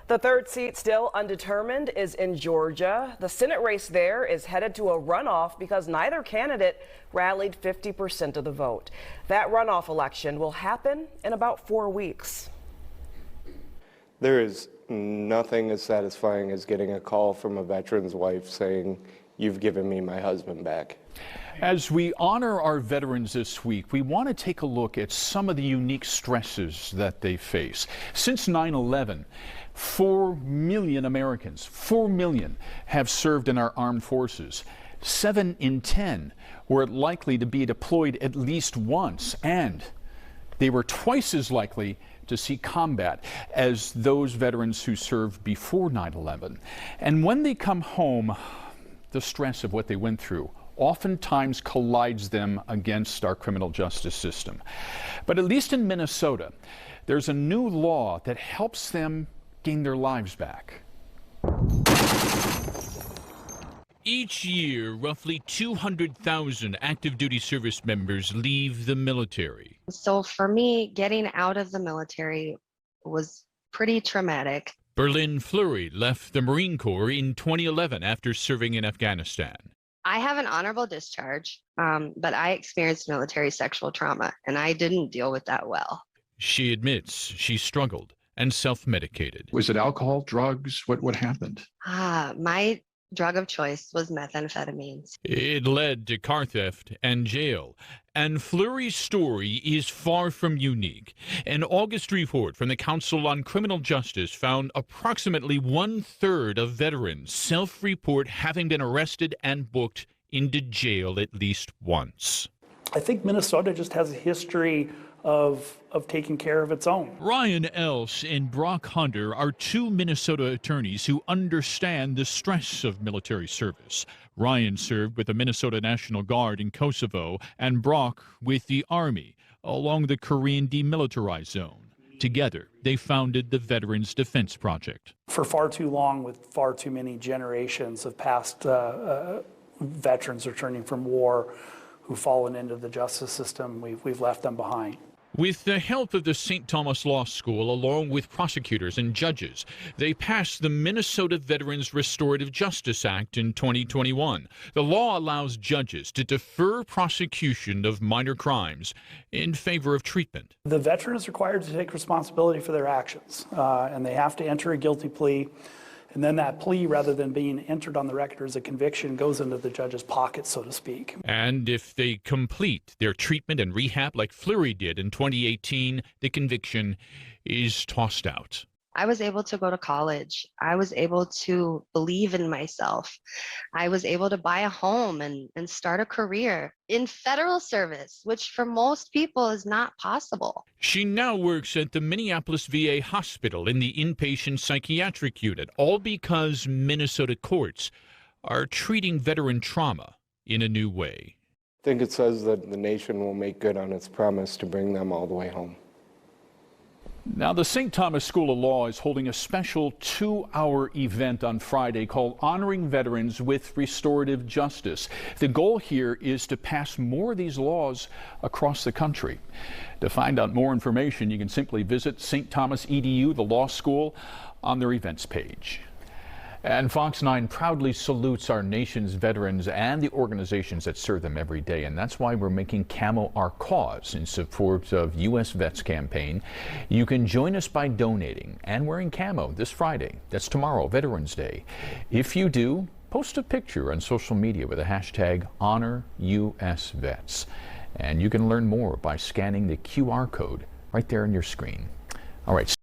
The third seat, still undetermined, is in Georgia. The Senate race there is headed to a runoff because neither candidate rallied 50% of the vote. That runoff election will happen in about 4 weeks. There is nothing as satisfying as getting a call from a veteran's wife saying, "You've given me my husband back." As we honor our veterans this week, we want to take a look at some of the unique stresses that they face. Since 9/11, 4 million Americans, 4 million, have served in our armed forces. 7 in 10 were likely to be deployed at least once, and they were twice as likely to see combat as those veterans who served before 9/11. And when they come home, the stress of what they went through oftentimes collides them against our criminal justice system. But at least in Minnesota, there's a new law that helps them gain their lives back. Each year, roughly 200,000 active duty service members leave the military. So for me, getting out of the military was pretty traumatic. Berlynn Fleury left the Marine Corps in 2011 after serving in Afghanistan. I have an honorable discharge, but I experienced military sexual trauma, and I didn't deal with that well. She admits she struggled and self-medicated. Was it alcohol, drugs? What happened? My drug of choice was methamphetamines. It led to car theft and jail. And Fleury's story is far from unique. An August report from the Council on Criminal Justice found approximately 1/3 of veterans self-report having been arrested and booked into jail at least once. I think Minnesota just has a history of taking care of its own. Ryan Else and Brock Hunter are 2 Minnesota attorneys who understand the stress of military service. Ryan served with the Minnesota National Guard in Kosovo and Brock with the Army along the Korean Demilitarized Zone. Together, they founded the Veterans Defense Project. For far too long, with far too many generations of past veterans returning from war who've fallen into the justice system, we've left them behind. With the help of the St. Thomas Law School, along with prosecutors and judges, they passed the Minnesota Veterans Restorative Justice Act in 2021. The law allows judges to defer prosecution of minor crimes in favor of treatment. The veteran is required to take responsibility for their actions, and they have to enter a guilty plea. And then that plea, rather than being entered on the record as a conviction, goes into the judge's pocket, so to speak. And if they complete their treatment and rehab like Fleury did in 2018, the conviction is tossed out. I was able to go to college. I was able to believe in myself. I was able to buy a home and start a career in federal service, which for most people is not possible. She now works at the Minneapolis VA hospital in the inpatient psychiatric unit, all because Minnesota courts are treating veteran trauma in a new way. I think it says that the nation will make good on its promise to bring them all the way home. Now, the St. Thomas School of Law is holding a special 2-hour event on Friday called Honoring Veterans with Restorative Justice. The goal here is to pass more of these laws across the country. To find out more information, you can simply visit St. Thomas EDU, the law school, on their events page. And Fox 9 proudly salutes our nation's veterans and the organizations that serve them every day. And that's why we're making Camo our cause in support of U.S. Vets campaign. You can join us by donating and wearing camo this Friday. That's tomorrow, Veterans Day. If you do, post a picture on social media with the hashtag HonorUSVets. And you can learn more by scanning the QR code right there on your screen. All right.